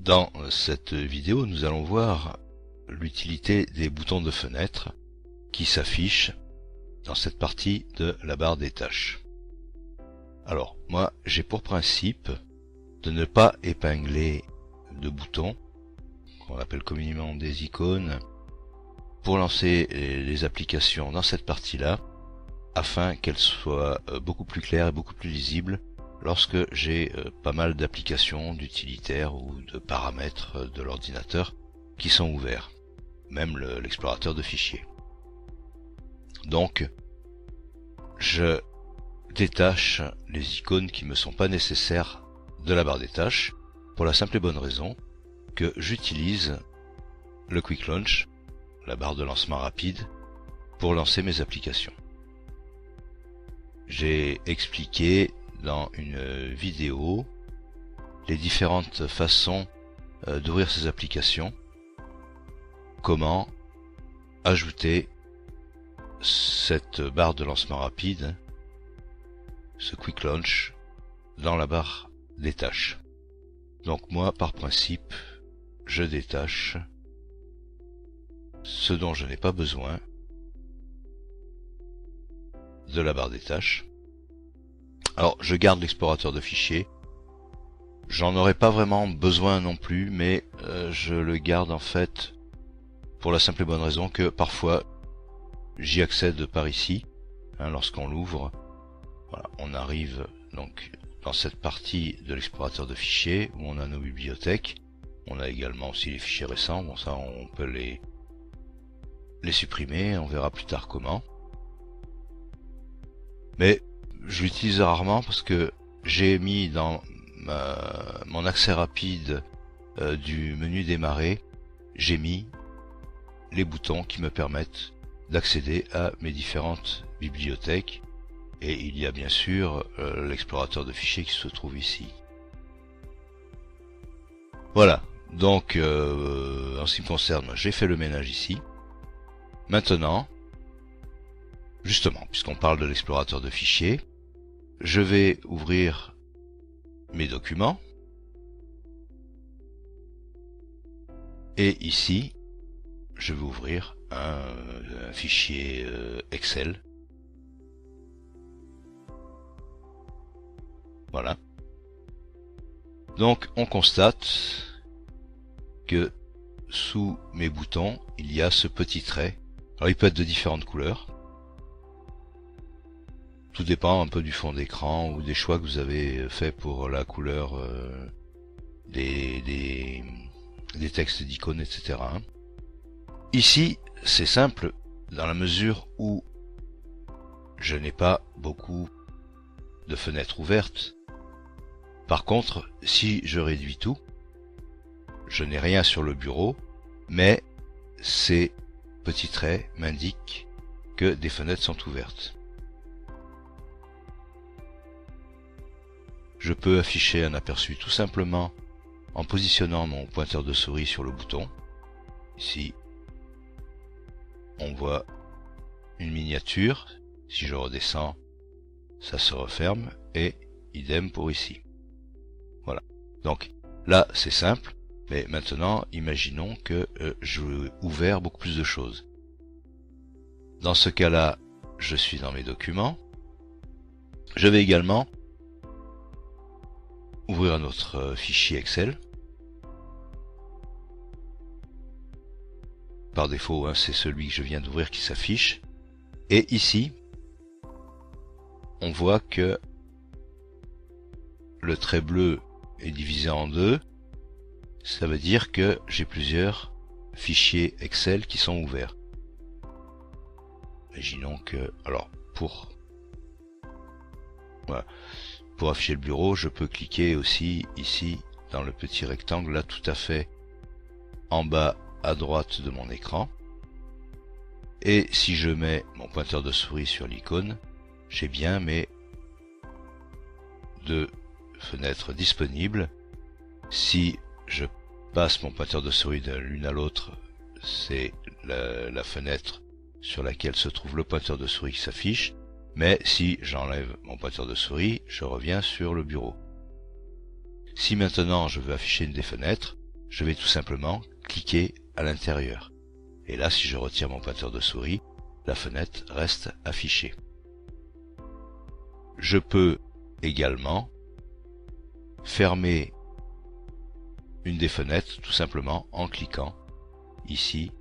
Dans cette vidéo, nous allons voir l'utilité des boutons de fenêtre qui s'affichent dans cette partie de la barre des tâches. Alors, moi, j'ai pour principe de ne pas épingler de boutons, qu'on appelle communément des icônes, pour lancer les applications dans cette partie-là, afin qu'elles soient beaucoup plus claires et beaucoup plus lisibles lorsque j'ai pas mal d'applications, d'utilitaires ou de paramètres de l'ordinateur qui sont ouverts, même l'explorateur de fichiers. Donc, je détache les icônes qui me sont pas nécessaires de la barre des tâches, pour la simple et bonne raison que j'utilise le Quick Launch, la barre de lancement rapide, pour lancer mes applications. J'ai expliqué dans une vidéo les différentes façons d'ouvrir ces applications, comment ajouter cette barre de lancement rapide, ce Quick Launch, dans la barre des tâches. Donc moi, par principe, je détache ce dont je n'ai pas besoin de la barre des tâches. Alors, je garde l'explorateur de fichiers. J'en aurais pas vraiment besoin non plus, mais je le garde en fait pour la simple et bonne raison que parfois j'y accède par ici. Lorsqu'on l'ouvre, voilà, on arrive donc dans cette partie de l'explorateur de fichiers où on a nos bibliothèques. On a également aussi les fichiers récents. Bon, ça, on peut les supprimer. On verra plus tard comment. Mais je l'utilise rarement parce que j'ai mis dans mon accès rapide du menu démarrer, j'ai mis les boutons qui me permettent d'accéder à mes différentes bibliothèques, et il y a bien sûr l'explorateur de fichiers qui se trouve ici. Voilà, donc en ce qui me concerne, j'ai fait le ménage ici. Maintenant, justement, puisqu'on parle de l'explorateur de fichiers, je vais ouvrir mes documents. Et ici, je vais ouvrir un fichier Excel. Voilà. Donc, on constate que sous mes boutons, il y a ce petit trait. Alors, il peut être de différentes couleurs. Tout dépend un peu du fond d'écran ou des choix que vous avez fait pour la couleur des textes d'icônes, etc. Ici, c'est simple dans la mesure où je n'ai pas beaucoup de fenêtres ouvertes. Par contre, si je réduis tout, je n'ai rien sur le bureau, mais ces petits traits m'indiquent que des fenêtres sont ouvertes. Je peux afficher un aperçu tout simplement en positionnant mon pointeur de souris sur le bouton. Ici, on voit une miniature. Si je redescends, ça se referme, et idem pour ici. Voilà. Donc là, c'est simple, mais maintenant, imaginons que je veux ouvrir beaucoup plus de choses. Dans ce cas-là, je suis dans mes documents. Je vais également ouvrir un autre fichier Excel. Par défaut, c'est celui que je viens d'ouvrir qui s'affiche. Et ici, on voit que le trait bleu est divisé en deux. Ça veut dire que j'ai plusieurs fichiers Excel qui sont ouverts. Imaginons que, alors, pour afficher le bureau, je peux cliquer aussi ici dans le petit rectangle là tout à fait en bas à droite de mon écran. Et si je mets mon pointeur de souris sur l'icône, j'ai bien mes deux fenêtres disponibles. Si je passe mon pointeur de souris de l'une à l'autre, c'est la fenêtre sur laquelle se trouve le pointeur de souris qui s'affiche. Mais si j'enlève mon pointeur de souris, je reviens sur le bureau. Si maintenant je veux afficher une des fenêtres, je vais tout simplement cliquer à l'intérieur. Et là, si je retire mon pointeur de souris, la fenêtre reste affichée. Je peux également fermer une des fenêtres tout simplement en cliquant ici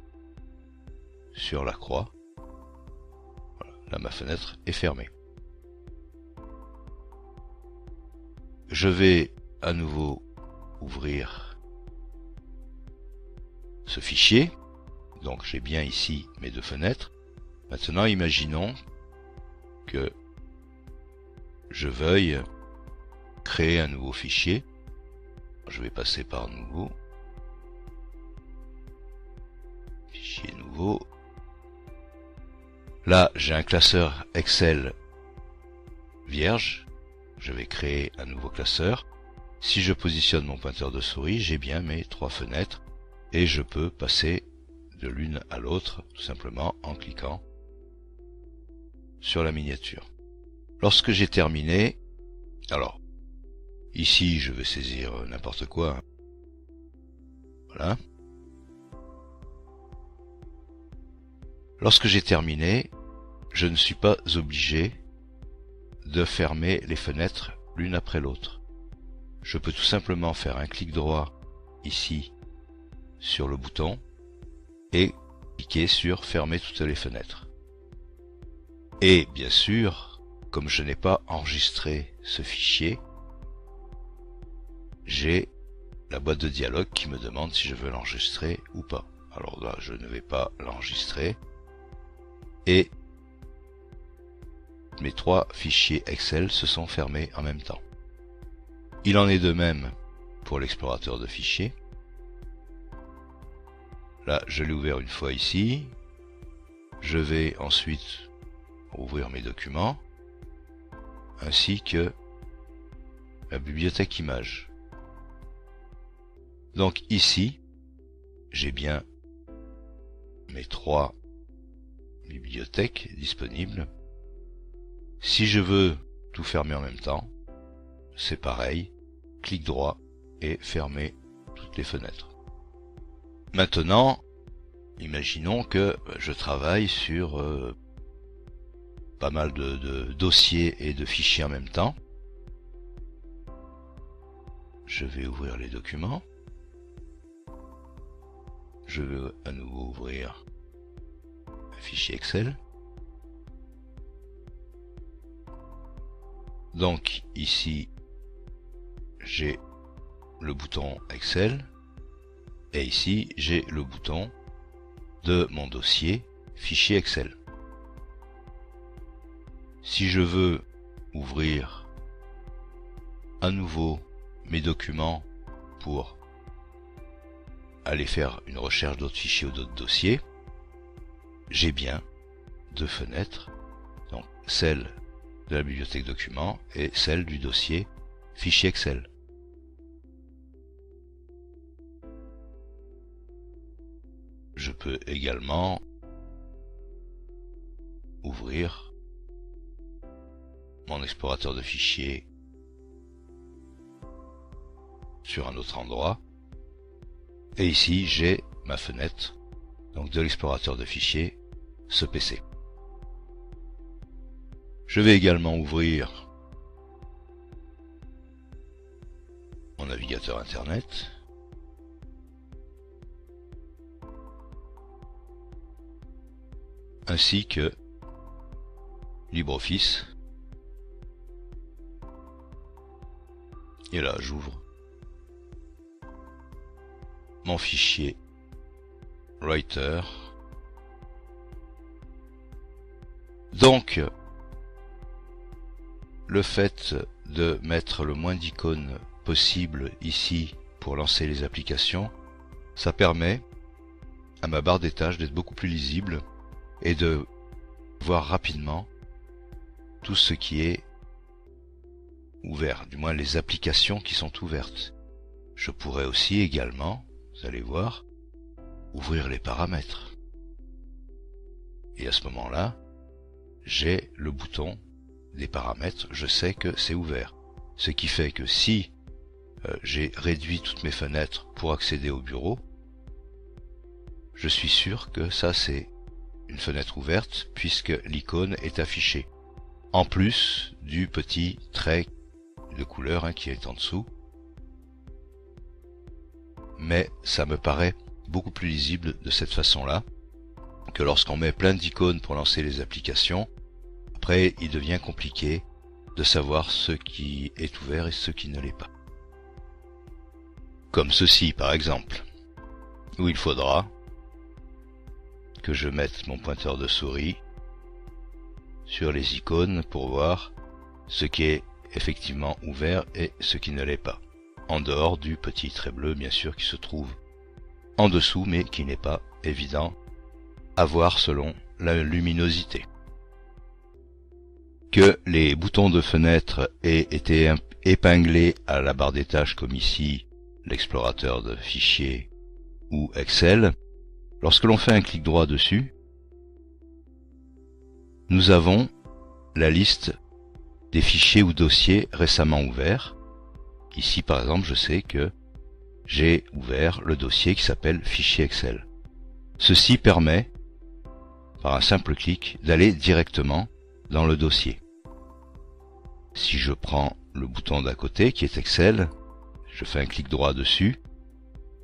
sur la croix. Voilà, là ma fenêtre est fermée. Je vais à nouveau ouvrir ce fichier. Donc j'ai bien ici mes deux fenêtres. Maintenant imaginons que je veuille créer un nouveau fichier. Je vais passer par nouveau. Fichier nouveau. Là j'ai un classeur Excel vierge. Je vais créer un nouveau classeur. Si je positionne mon pointeur de souris, j'ai bien mes trois fenêtres et je peux passer de l'une à l'autre tout simplement en cliquant sur la miniature. Lorsque j'ai terminé, alors ici je vais saisir n'importe quoi. Voilà. Lorsque j'ai terminé, je ne suis pas obligé de fermer les fenêtres l'une après l'autre. Je peux tout simplement faire un clic droit ici sur le bouton et cliquer sur fermer toutes les fenêtres. Et bien sûr, comme je n'ai pas enregistré ce fichier, j'ai la boîte de dialogue qui me demande si je veux l'enregistrer ou pas. Alors là, je ne vais pas l'enregistrer. Et mes trois fichiers Excel se sont fermés en même temps. Il en est de même pour l'explorateur de fichiers. Là, je l'ai ouvert une fois ici. Je vais ensuite ouvrir mes documents, ainsi que la bibliothèque images. Donc ici, j'ai bien mes trois bibliothèques disponibles. Si je veux tout fermer en même temps, c'est pareil, clic droit et fermer toutes les fenêtres. Maintenant, imaginons que je travaille sur pas mal de dossiers et de fichiers en même temps. Je vais ouvrir les documents. Je vais à nouveau ouvrir un fichier Excel. Donc ici, j'ai le bouton Excel et ici, j'ai le bouton de mon dossier fichier Excel. Si je veux ouvrir à nouveau mes documents pour aller faire une recherche d'autres fichiers ou d'autres dossiers, j'ai bien deux fenêtres, donc celle de la bibliothèque documents et celle du dossier fichier Excel. Je peux également ouvrir mon explorateur de fichiers sur un autre endroit. Et ici, j'ai ma fenêtre donc de l'explorateur de fichiers, ce PC. Je vais également ouvrir mon navigateur Internet. Ainsi que LibreOffice. Et là, j'ouvre mon fichier Writer. Donc, le fait de mettre le moins d'icônes possible ici pour lancer les applications, ça permet à ma barre des tâches d'être beaucoup plus lisible et de voir rapidement tout ce qui est ouvert, du moins les applications qui sont ouvertes. Je pourrais aussi également, vous allez voir, ouvrir les paramètres. Et à ce moment-là, j'ai le bouton des paramètres, je sais que c'est ouvert. Ce qui fait que si j'ai réduit toutes mes fenêtres pour accéder au bureau, je suis sûr que ça c'est une fenêtre ouverte puisque l'icône est affichée. En plus du petit trait de couleur qui est en dessous. Mais ça me paraît beaucoup plus lisible de cette façon-là que lorsqu'on met plein d'icônes pour lancer les applications. Après, il devient compliqué de savoir ce qui est ouvert et ce qui ne l'est pas. Comme ceci par exemple, où il faudra que je mette mon pointeur de souris sur les icônes pour voir ce qui est effectivement ouvert et ce qui ne l'est pas. En dehors du petit trait bleu bien sûr qui se trouve en dessous mais qui n'est pas évident à voir selon la luminosité. Que les boutons de fenêtre aient été épinglés à la barre des tâches comme ici l'explorateur de fichiers ou Excel, lorsque l'on fait un clic droit dessus, nous avons la liste des fichiers ou dossiers récemment ouverts. Ici par exemple je sais que j'ai ouvert le dossier qui s'appelle fichier Excel. Ceci permet, par un simple clic, d'aller directement dans le dossier. Si je prends le bouton d'à côté qui est Excel, je fais un clic droit dessus,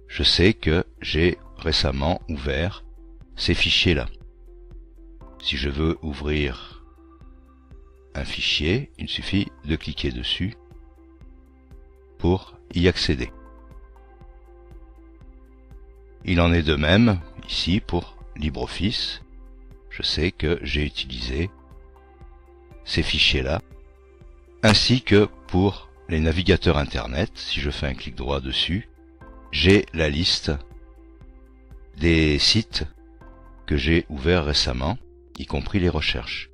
je sais que j'ai récemment ouvert ces fichiers-là. Si je veux ouvrir un fichier, il suffit de cliquer dessus pour y accéder. Il en est de même ici pour LibreOffice. Je sais que j'ai utilisé ces fichiers-là, ainsi que pour les navigateurs Internet. Si je fais un clic droit dessus, j'ai la liste des sites que j'ai ouverts récemment, y compris les recherches.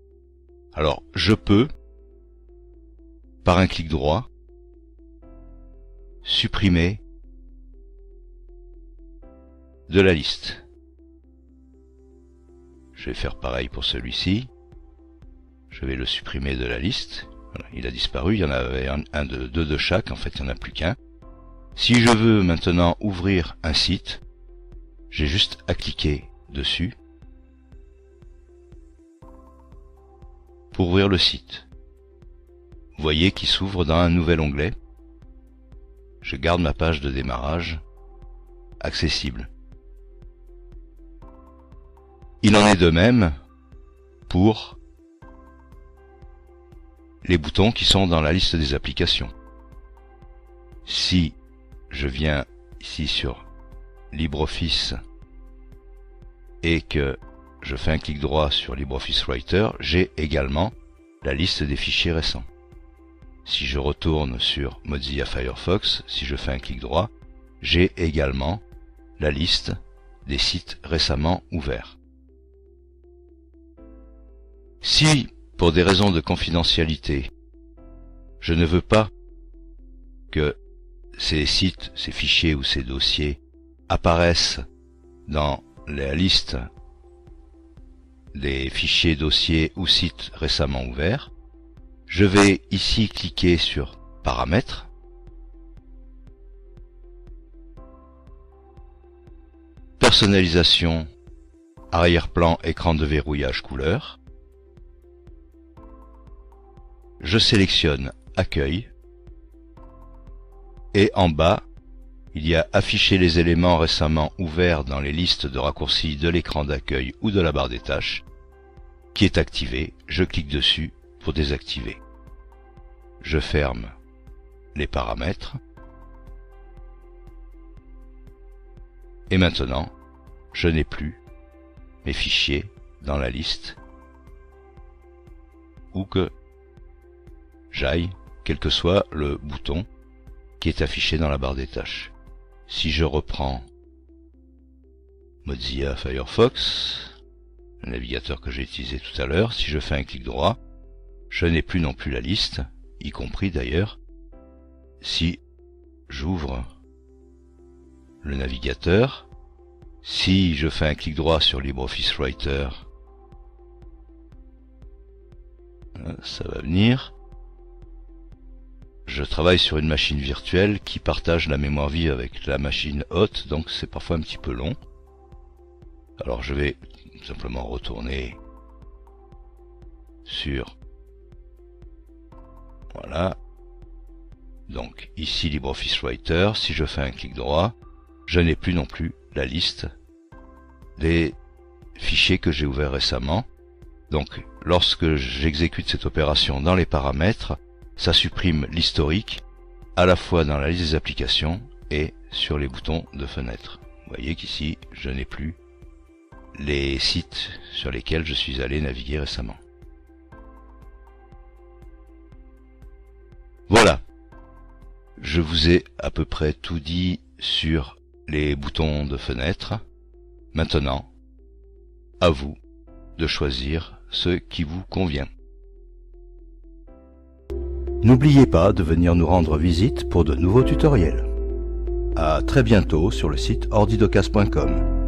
Alors, je peux, par un clic droit, supprimer de la liste. Je vais faire pareil pour celui-ci. Je vais le supprimer de la liste. Voilà, il a disparu, il y en avait deux de chaque, en fait il n'y en a plus qu'un. Si je veux maintenant ouvrir un site, j'ai juste à cliquer dessus pour ouvrir le site. Vous voyez qu'il s'ouvre dans un nouvel onglet. Je garde ma page de démarrage accessible. Il en est de même pour les boutons qui sont dans la liste des applications. Si je viens ici sur LibreOffice et que je fais un clic droit sur LibreOffice Writer, j'ai également la liste des fichiers récents. Si je retourne sur Mozilla Firefox, si je fais un clic droit, j'ai également la liste des sites récemment ouverts. Si, pour des raisons de confidentialité, je ne veux pas que ces sites, ces fichiers ou ces dossiers apparaissent dans la liste des fichiers, dossiers ou sites récemment ouverts, je vais ici cliquer sur Paramètres, Personnalisation, arrière-plan, écran de verrouillage couleur. Je sélectionne Accueil et en bas, il y a Afficher les éléments récemment ouverts dans les listes de raccourcis de l'écran d'accueil ou de la barre des tâches qui est activé. Je clique dessus pour désactiver. Je ferme les paramètres et maintenant, je n'ai plus mes fichiers dans la liste où que j'aille, quel que soit le bouton qui est affiché dans la barre des tâches. Si je reprends Mozilla Firefox, le navigateur que j'ai utilisé tout à l'heure, si je fais un clic droit, je n'ai plus non plus la liste, y compris d'ailleurs si j'ouvre le navigateur. Si je fais un clic droit sur LibreOffice Writer, ça va venir. je travaille sur une machine virtuelle qui partage la mémoire vive avec la machine hôte, donc c'est parfois un petit peu long. Alors je vais tout simplement retourner sur... Voilà. Donc ici LibreOffice Writer, si je fais un clic droit, je n'ai plus non plus la liste des fichiers que j'ai ouverts récemment. Donc lorsque j'exécute cette opération dans les paramètres, ça supprime l'historique à la fois dans la liste des applications et sur les boutons de fenêtre. Vous voyez qu'ici je n'ai plus les sites sur lesquels je suis allé naviguer récemment. Voilà, je vous ai à peu près tout dit sur les boutons de fenêtre. Maintenant, à vous de choisir ce qui vous convient. N'oubliez pas de venir nous rendre visite pour de nouveaux tutoriels. À très bientôt sur le site ordidocast.com.